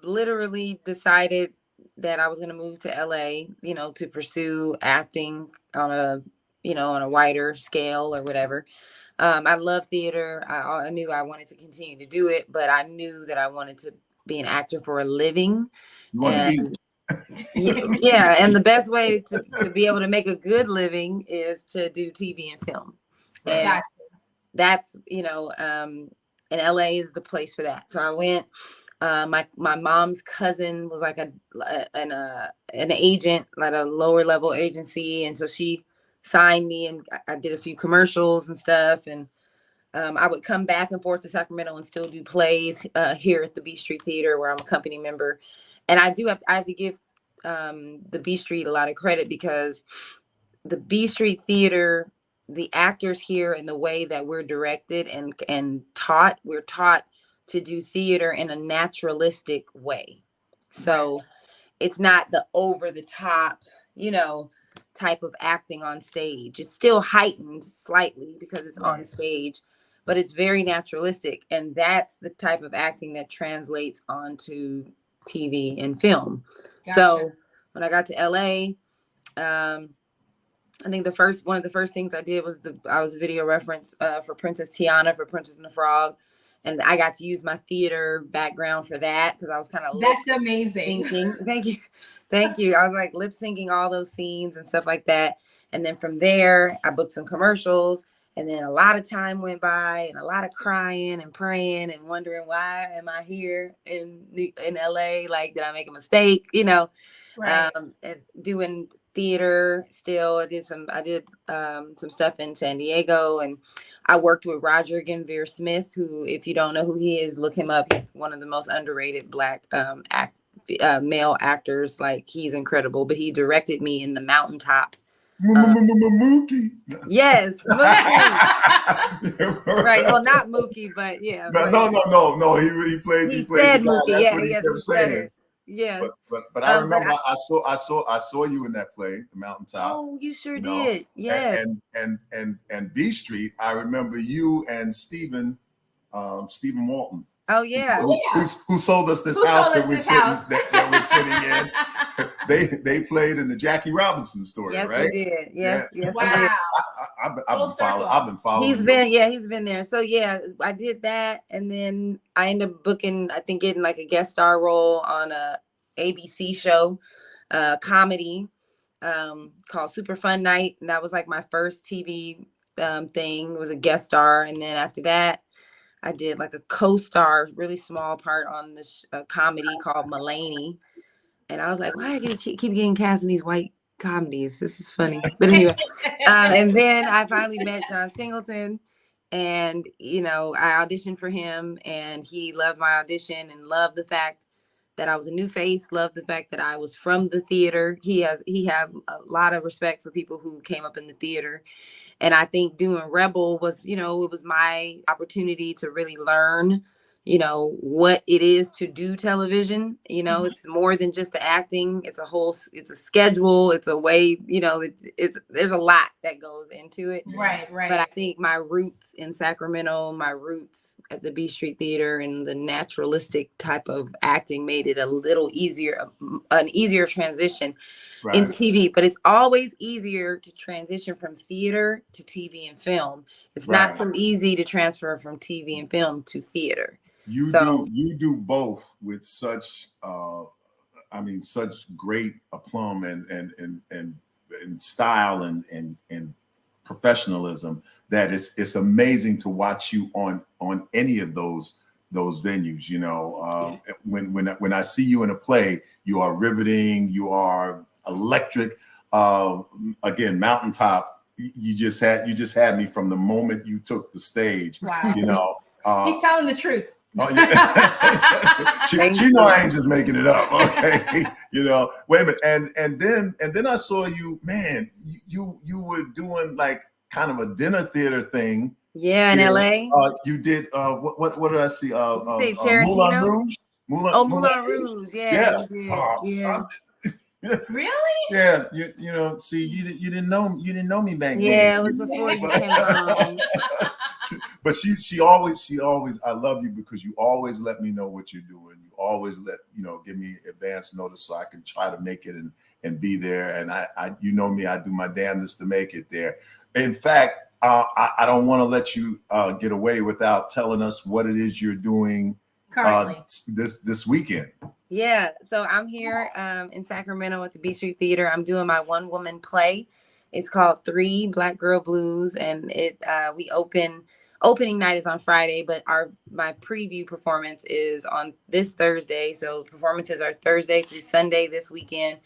literally decided that I was going to move to LA, to pursue acting on a wider scale or whatever. I love theater. I knew I wanted to continue to do it, but I knew that I wanted to be an actor for a living. And the best way to be able to make a good living is to do TV and film. And that's, and LA is the place for that. So I went, My mom's cousin was like an agent, like a lower level agency, and so she signed me, and I did a few commercials and stuff, and I would come back and forth to Sacramento and still do plays here at the B Street Theater, where I'm a company member. And I have to give the B Street a lot of credit, because the B Street Theater, the actors here, and the way that we're directed and taught, we're taught to do theater in a naturalistic way. So it's not the over the top, type of acting on stage. It's still heightened slightly because it's on stage, but it's very naturalistic. And that's the type of acting that translates onto TV and film. Gotcha. So when I got to LA, I think one of the first things I did was I was a video reference for Princess Tiana for Princess and the Frog. And I got to use my theater background for that, because I was kind of that's amazing. Thank you. I was like lip syncing all those scenes and stuff like that. And then from there, I booked some commercials. And then a lot of time went by, and a lot of crying and praying and wondering, why am I here in LA? Like, did I make a mistake? Right. And doing theater still. I did some stuff in San Diego, and I worked with Roger Genvere Smith, who, if you don't know who he is, look him up. He's one of the most underrated Black male actors. Like, he's incredible. But he directed me in The Mountaintop. Mookie. Yes, Mookie. Right. Well, not Mookie, but yeah. No. He played. He said Mookie. Yeah, he kept saying. Yes. But I remember I saw you in that play, The Mountaintop. Oh, you sure did. Yeah. And B Street, I remember you and Stephen Walton. Oh yeah. Who sold us this house that we're sitting in. They played in the Jackie Robinson story, yes, right? He did. Yes. Wow. I've been following. He's been there. So yeah, I did that, and then I ended up getting like a guest star role on a ABC show, comedy, called Super Fun Night, and that was like my first TV thing. It was a guest star, and then after that, I did like a co-star, really small part on this comedy called Mulaney. And I was like, why I keep getting cast in these white comedies? This is funny. But anyway, and then I finally met John Singleton, and, I auditioned for him, and he loved my audition and loved the fact that I was a new face, loved the fact that I was from the theater. He had a lot of respect for people who came up in the theater. And I think doing Rebel was, it was my opportunity to really learn, what it is to do television. It's more than just the acting. It's a schedule. It's a way, there's a lot that goes into it. Right. But I think my roots in Sacramento, my roots at the B Street Theater, and the naturalistic type of acting made it an easier transition into TV. But it's always easier to transition from theater to TV and film. It's not so easy to transfer from TV and film to theater. You do both with such such great aplomb and style and professionalism that it's amazing to watch you on any of those venues. When I see you in a play, you are riveting, you are electric. Again, Mountaintop, you just had me from the moment you took the stage. Wow. He's telling the truth. Oh, yeah. she know I ain't just making it up. Okay. Wait a minute. And then I saw you, man, you were doing like kind of a dinner theater thing. Yeah, in LA. You did what did I see? Tarantino? Moulin Rouge. Rouge. Yeah. Yeah. Really? Yeah. See, you didn't know me back then. Yeah, it was before you came along. But she always, I love you because you always let me know what you're doing. You always give me advance notice so I can try to make it and be there. And I me, I do my damnedest to make it there. In fact, I don't want to let you get away without telling us what it is you're doing currently this weekend. Yeah. So I'm here in Sacramento at the B Street Theater. I'm doing my one-woman play. It's called 3 Black Girl Blues, and we open opening night is on Friday, but my preview performance is on this Thursday. So performances are Thursday through Sunday this weekend,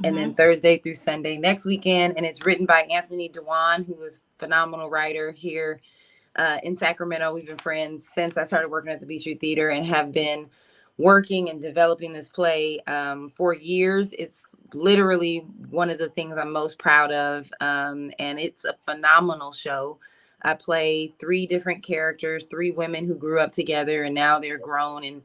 and then Thursday through Sunday next weekend. And it's written by Anthony Dewan, who is a phenomenal writer here in Sacramento. We've been friends since I started working at the B Street Theater and have been working and developing this play for years. It's literally one of the things I'm most proud of, and it's a phenomenal show. I play 3 different characters, 3 women who grew up together, and now they're grown and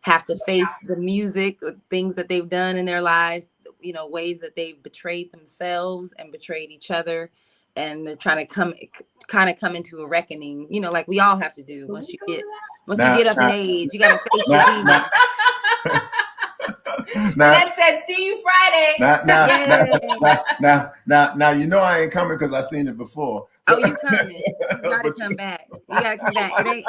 have to face the music, things that they've done in their lives, you know, ways that they've betrayed themselves and betrayed each other, and they're trying to come into a reckoning, you know, like we all have to do once you get up in age. You got to face your demons. That said, see you Friday. Now, you know I ain't coming because I seen it before. Oh, you coming? You gotta come back. You gotta come back. It ain't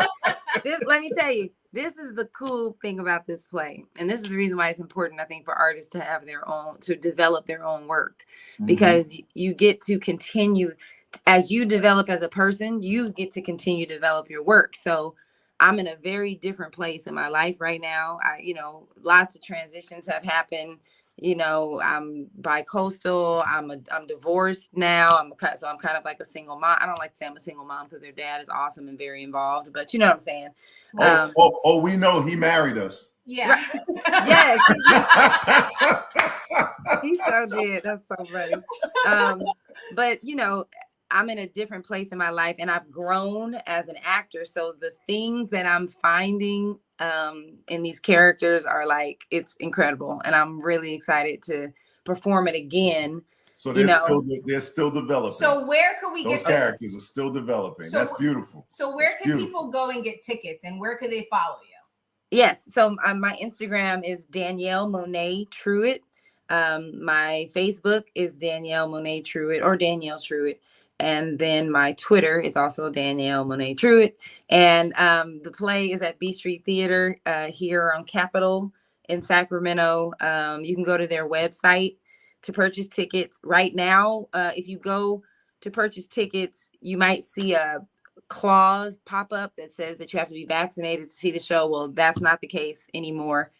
this. Let me tell you, this is the cool thing about this play, and this is the reason why it's important, I think, for artists to have their own, to develop their own work, because you get to continue as you develop as a person. You get to continue to develop your work. So I'm in a very different place in my life right now. Lots of transitions have happened. You know, I'm bi-coastal. I'm divorced now. So I'm kind of like a single mom. I don't like to say I'm a single mom because their dad is awesome and very involved, but you know what I'm saying. We know he married us. Yeah. Right. Yes. He so did. That's so funny. But you know, I'm in a different place in my life, and I've grown as an actor. So the things that I'm finding in these characters are like, it's incredible. And I'm really excited to perform it again. So they're still developing. So where could we Those get characters are still developing? That's beautiful. So where can people go and get tickets, and where could they follow you? Yes. So my Instagram is Danielle Monet Truitt. My Facebook is Danielle Monet Truitt or Danielle Truett. And then my Twitter is also Danielle Monet Truitt. And the play is at B Street Theater here on Capitol in Sacramento. You can go to their website to purchase tickets. Right now, if you go to purchase tickets, you might see a clause pop up that says that you have to be vaccinated to see the show. Well, that's not the case anymore.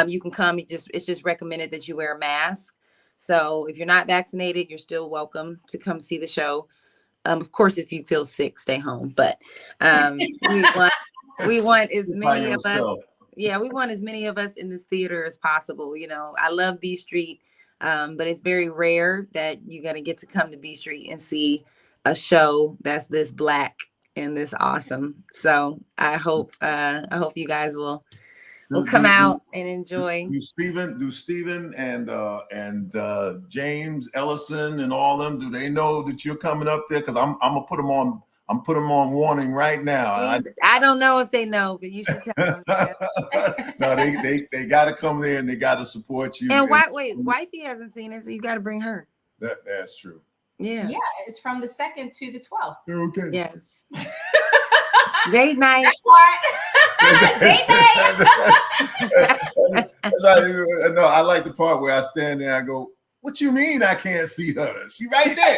You can come. It's just recommended that you wear a mask. So if you're not vaccinated, you're still welcome to come see the show. Of course, if you feel sick, stay home. But we want as many of us. Yeah, we want as many of us in this theater as possible. You know, I love B Street, but it's very rare that you're gonna get to come to B Street and see a show that's this Black and this awesome. So I hope you guys will come out and enjoy. Do Steven and James Ellison and all them, do they know that you're coming up there? Because I'm gonna put them on. I'm putting them on warning right now. I don't know if they know, but you should tell them. No, they got to come there and they got to support you. And wifey hasn't seen it, so you got to bring her. That's true. Yeah, it's from the 2nd to the 12th. Okay. Yes. Date night. Date night. That's right. No, I like the part where I stand there and I go, "What you mean I can't see her? She right there."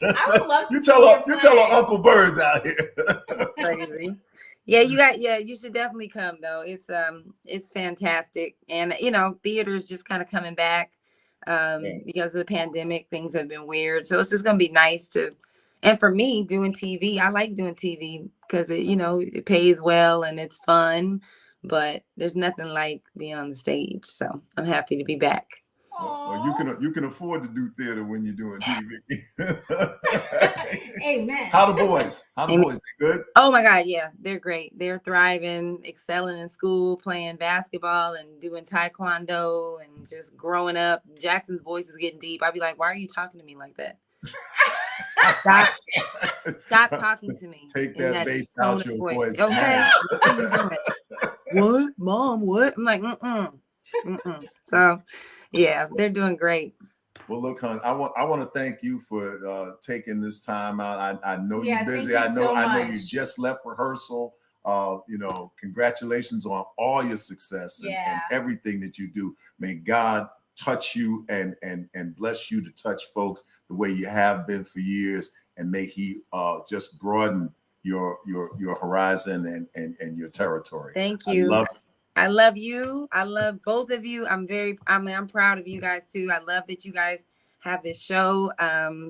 I would love to. You tell her Uncle Bird's out here. Crazy. You should definitely come though. It's fantastic. And you know, theater's just kind of coming back because of the pandemic. Things have been weird. So it's just gonna be nice and for me doing TV, I like doing TV because it pays well and it's fun, but there's nothing like being on the stage. So I'm happy to be back. Well, you can afford to do theater when you're doing TV. Amen. How the boys? They good? Oh my God, yeah, they're great. They're thriving, excelling in school, playing basketball and doing taekwondo and just growing up. Jackson's voice is getting deep. I'd be like, "Why are you talking to me like that? Stop talking to me. Take that bass out your voice. Okay. What are you doing? What, Mom? What?" I'm like, So. Yeah, they're doing great. Well, look, hon, I want to thank you for taking this time out. I know you're busy. I know you just left rehearsal. Congratulations on all your success and everything that you do. May God touch you and bless you to touch folks the way you have been for years, and may He just broaden your horizon and your territory. Thank you. I love you. I love both of you. I'm proud of you guys too. I love that you guys have this show.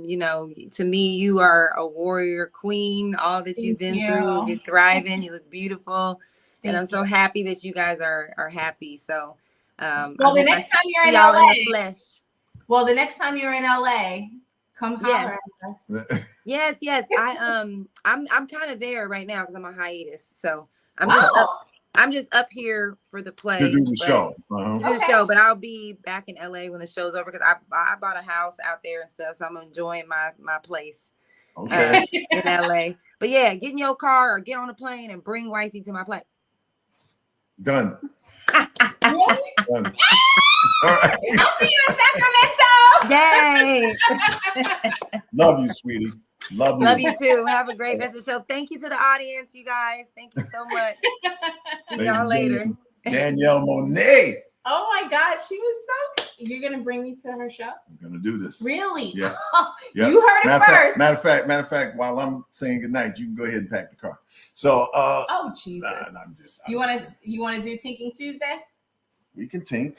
You know, to me, you are a warrior queen. All that you've been through, you're thriving. You look beautiful, and I'm so happy that you guys are happy. So, well, the next time you're in LA, in the flesh. Well, the next time you're in LA, come holler at us. Yes. I'm kind of there right now because I'm on hiatus. So I'm just up here for the play. To do the show. To do the show, but I'll be back in LA when the show's over because I bought a house out there and stuff. So I'm enjoying my place in LA. But yeah, get in your car or get on a plane and bring wifey to my play. Done. Really? Done. All right. I'll see you in Sacramento. Yay. Love you, sweetie. Love you too. Have a great rest of the show. Thank you to the audience, you guys. Thank you so much. See y'all later. Danielle Monet. Oh my God, she was so. You're gonna bring me to her show? I'm gonna do this. Really? Yeah. You heard it first. Matter of fact, while I'm saying goodnight, you can go ahead and pack the car. So. Oh Jesus. I'm just. You want to do Tinking Tuesday? We can tink.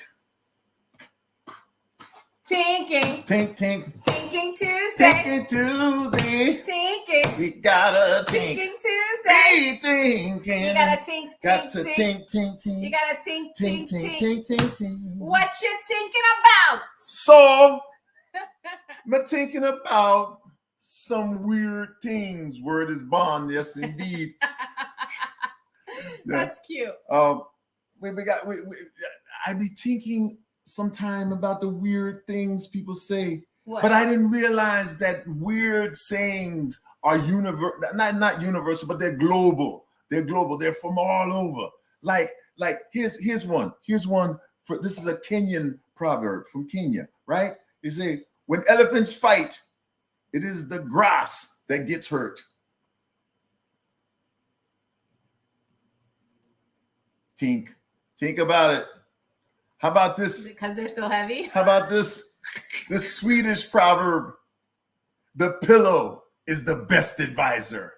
Tinking. Tinking. Tinking Tuesday. Tinking Tuesday. Tinking. We gotta tink. Tinking Tuesday. Tinking. You gotta tink. Got to tink, tink, tink. You gotta tink, tink, tink, tink, tink, tink. What you thinking about? So, I'm thinking about some weird things. Word is bond. Yes, indeed. That's cute. I be thinking sometime about the weird things people say, what? But I didn't realize that weird sayings are not universal, but they're global. They're global. They're from all over. Like here's one. Here's one for this is a Kenyan proverb from Kenya, right? They say when elephants fight, it is the grass that gets hurt. Think about it. How about this? Because they're so heavy. How about this Swedish proverb? The pillow is the best advisor.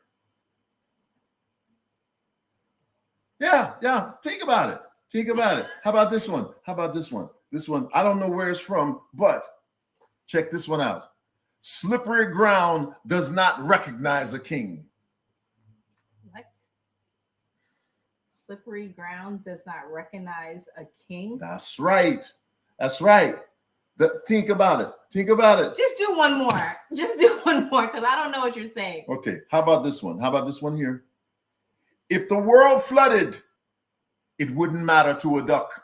Yeah. Think about it. How about this one? This one, I don't know where it's from, but check this one out. Slippery ground does not recognize a king. What? Slippery ground does not recognize a king? That's right. Think about it. Just do one more. Because I don't know what you're saying. Okay. How about this one? Here? If the world flooded, it wouldn't matter to a duck.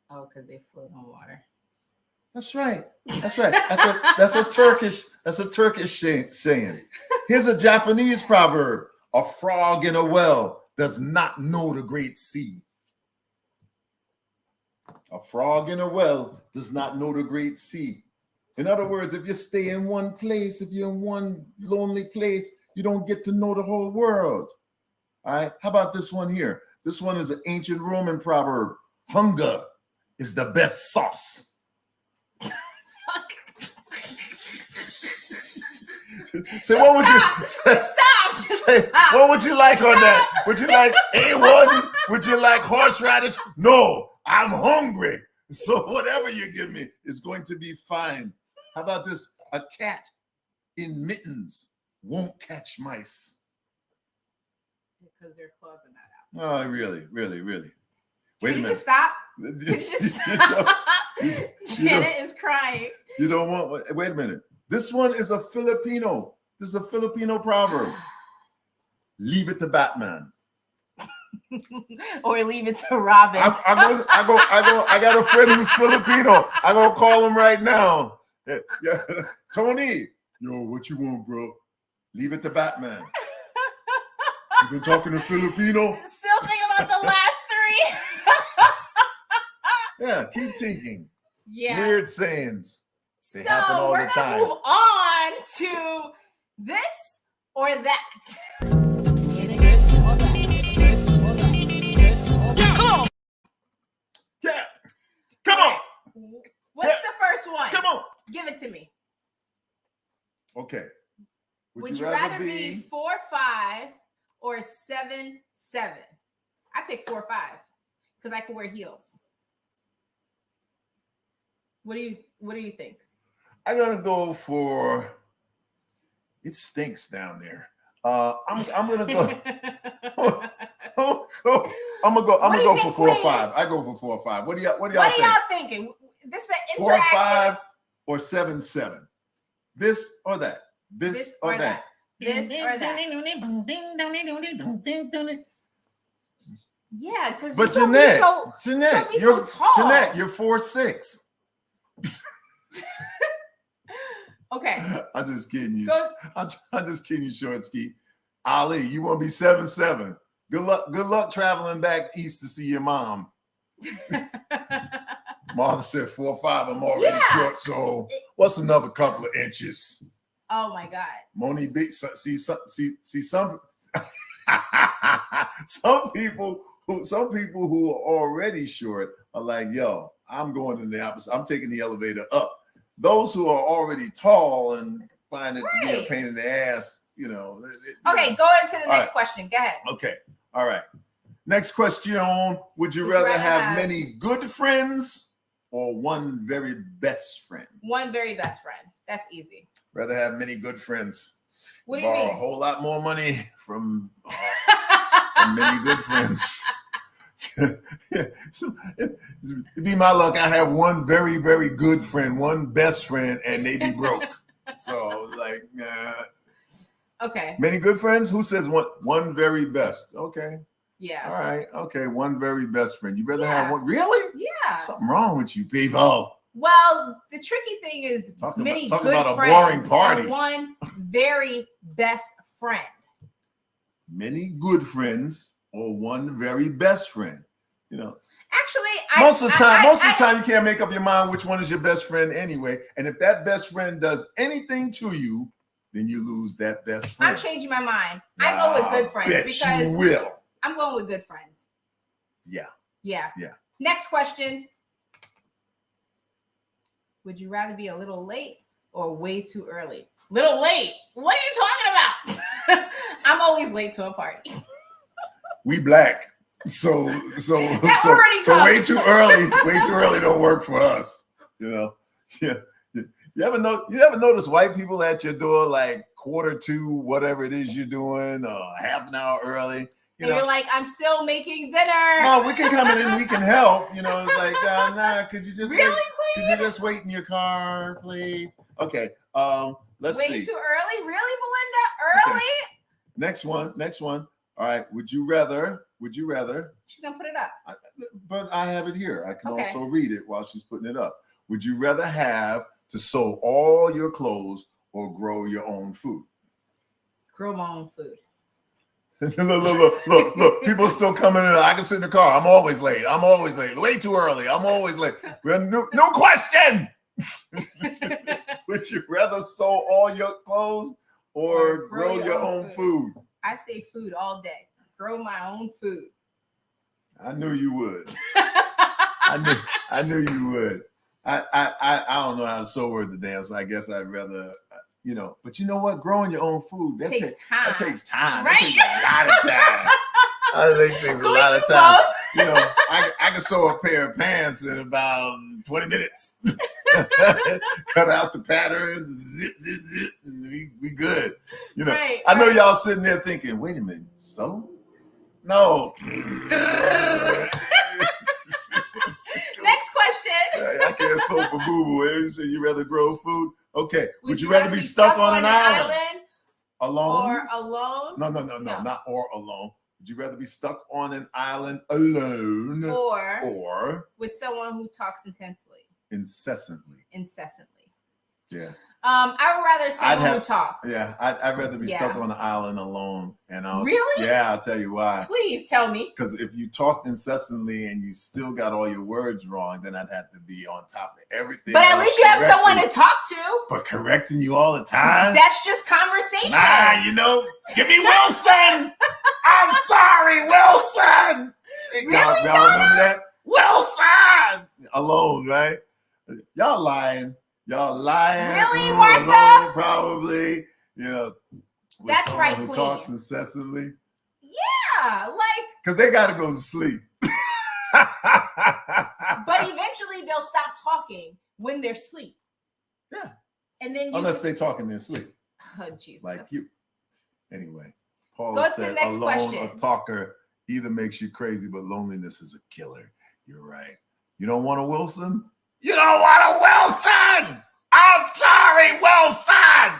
Oh, because they float on water. That's right. That's a Turkish saying. Here's a Japanese proverb. A frog in a well does not know the great sea. A frog in a well does not know the great sea. In other words, if you stay in one place, if you're in one lonely place, you don't get to know the whole world. All right. How about this one here? This one is an ancient Roman proverb. Hunger is the best sauce. Say, what would you say? What would you like on that? Would you like A1? Would you like horseradish? No, I'm hungry. So whatever you give me is going to be fine. How about this? A cat in mittens won't catch mice. Because their claws are not out. Oh, really? Wait a minute. Stop? Janet is crying. You don't want. Wait a minute. This one is a Filipino. This is a Filipino proverb. Leave it to Batman. Or leave it to Robin. I got a friend who's Filipino. I'm gonna call him right now. Yeah. Tony, yo, what you want, bro? Leave it to Batman. You been talking to Filipino? Still thinking about the last three. Yeah, keep thinking. Yeah. Weird sayings. They happen all the time. Move on to this or that. Come on. Yeah. Come on. What's the first one? Come on. Give it to me. Okay. Would you rather be 4'5" or 7'7"? I pick 4'5" because I can wear heels. What do you think? I'm gonna go for. It stinks down there. I'm gonna go. I'm gonna go for 4'5". I go for 4'5". What do y'all thinking? This is an 4'5" or 7'7". This or that. This or that. This or that. Yeah, because but Jeanette, you're so tall. Jeanette, you're 4'6". Okay. I'm just kidding you. I'm just kidding you, short ski. Ali, you want to be 7'7". Good luck traveling back east to see your mom. Martha said 4'5". I'm already short, so what's another couple of inches? Oh my God. Monique, see some people who are already short are like, yo, I'm going in the opposite. I'm taking the elevator up. Those who are already tall and find it to be a pain in the ass, you know. Okay, go into the next question. Go ahead. Okay. All right. Next question. Would you rather have many good friends or one very best friend? One very best friend. That's easy. Rather have many good friends. What do you mean? A whole lot more money from many good friends. So, it'd be my luck. I have one very, very good friend, one best friend, and they be broke. So like, okay. Many good friends. Who says one very best? Okay. Yeah. All right. Okay. One very best friend. You rather have one? Really? Yeah. Something wrong with you people. Well, the tricky thing is many good about a friends boring party. and one very best friend. Many good friends or one very best friend. You know. Actually, most of the time you can't make up your mind which one is your best friend anyway. And if that best friend does anything to you, then you lose that best friend. I'm changing my mind. I go with good friends because you will. I'm going with good friends. Yeah. Yeah. Yeah. Next question. Would you rather be a little late or way too early? Little late? What are you talking about? I'm always late to a party. We black. So way too early don't work for us. You know. Yeah. You ever notice white people at your door like 1:45, whatever it is you're doing, half an hour early? You're like, I'm still making dinner. No, we can come in and we can help. You know, it's like, nah, could you just wait in your car, please? Okay. Let's see. Way too early? Really, Belinda? Early? Okay. Next one. All right. Would you rather? She's gonna put it up. But I have it here. I can also read it while she's putting it up. Would you rather have to sew all your clothes or grow your own food? Grow my own food. Look. People are still coming in. I can sit in the car. I'm always late. Way too early. I'm always late. No question. Would you rather sew all your clothes or grow your own food? I say food all day. Grow my own food. I knew you would. I knew you would. I don't know how to sew or the damn, so I guess I'd rather, but you know what? Growing your own food, that takes time. That takes time. Right? That takes a lot of time. I think it takes a lot of time. I can sew a pair of pants in about 20 minutes. Cut out the pattern, zip, and we good. Right, I know y'all sitting there thinking, wait a minute, so? No. Next question. I can't sew for boo-boo. So you rather grow food? Okay. Would you rather be stuck on an island? Alone? Or alone? No, not or alone. Would you rather be stuck on an island alone? Or with someone who talks incessantly? Yeah. I would rather someone who talks. Yeah, I'd rather be stuck on an island alone. And really? Yeah, I'll tell you why. Please tell me. Because if you talked incessantly and you still got all your words wrong, then I'd have to be on top of everything. But at least you have someone to talk to. But correcting you all the time? That's just conversation. Give me Wilson. I'm sorry, Wilson. Really, y'all remember that? Wilson. Alone, right? Y'all lying. Really, Martha? Alone, probably. You know, that's right. Who talks incessantly? Yeah, like because they got to go to sleep. But eventually they'll stop talking when they're asleep. Yeah. And then unless they talk in their sleep. Oh Jesus. Like you. Anyway, Paul Go said, to the next alone, question. a talker either makes you crazy, but loneliness is a killer. You're right. You don't want a Wilson? You don't want a Wilson! I'm sorry, Wilson!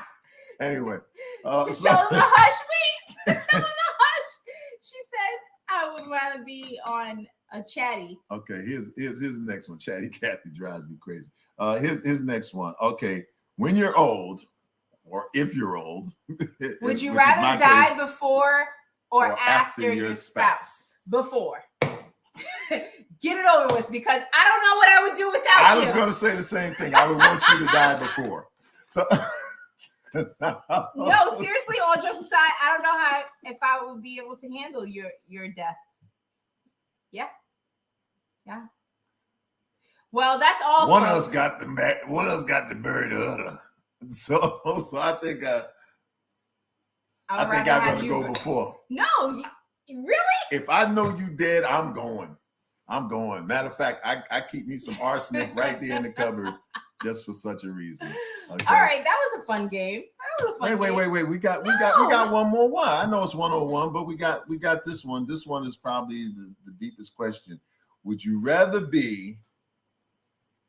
Anyway. Tell him to hush, wait. Tell him to hush. She said, I would rather be on a chatty. Okay, here's the next one. Chatty Cathy drives me crazy. Here's next one. Okay, when you're old, or if you're old, would you rather die before or after your spouse? Before. Get it over with, because I don't know what I would do without you. I was going to say the same thing. I would want you to die before. So no, seriously, all jokes aside, I don't know if I would be able to handle your death. Yeah. Yeah. Well, that's all. One of us got the bury the other. So I think I'm gonna go before. No, really? If I know you dead, I'm going. Matter of fact, I keep me some arsenic right there in the cupboard just for such a reason. Okay. All right, that was a fun game. Wait. We got one more one. I know it's 101, but we got this one. This one is probably the deepest question. Would you rather be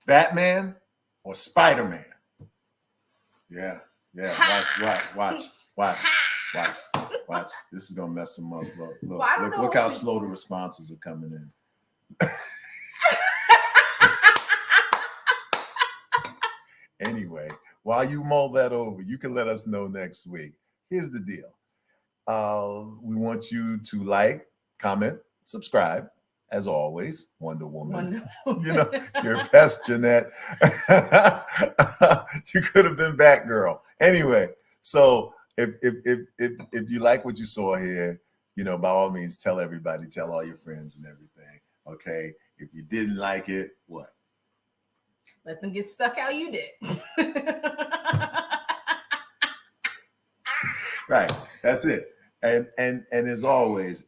Batman or Spider-Man? Yeah. Watch. This is gonna mess them up. Look how slow the responses are coming in. Anyway, while you mull that over, you can let us know next week. Here's the deal. We want you to like, comment, subscribe. As always, Wonder Woman. You know, your pest, Jeanette. You could have been Batgirl. Anyway, so if you like what you saw here, you know, by all means, tell everybody, tell all your friends and everything. Okay. If you didn't like it, what? Let them get stuck how you did. Right. That's it. And as always,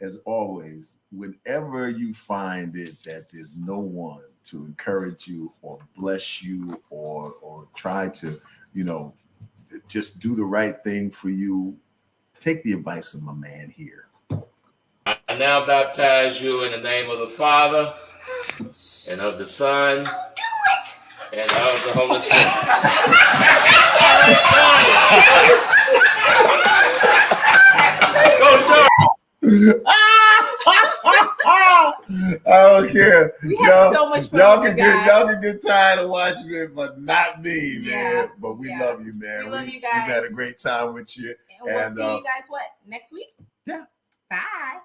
whenever you find it that there's no one to encourage you or bless you or try to, you know, just do the right thing for you, take the advice of my man here. I now baptize you in the name of the Father and of the Son and of the Holy Spirit. I don't care. We have so much fun. Y'all can get tired of watching it, but not me, man. Yeah. But we love you, man. We love you guys. We've had a great time with you. And we'll see you guys next week? Yeah. Bye.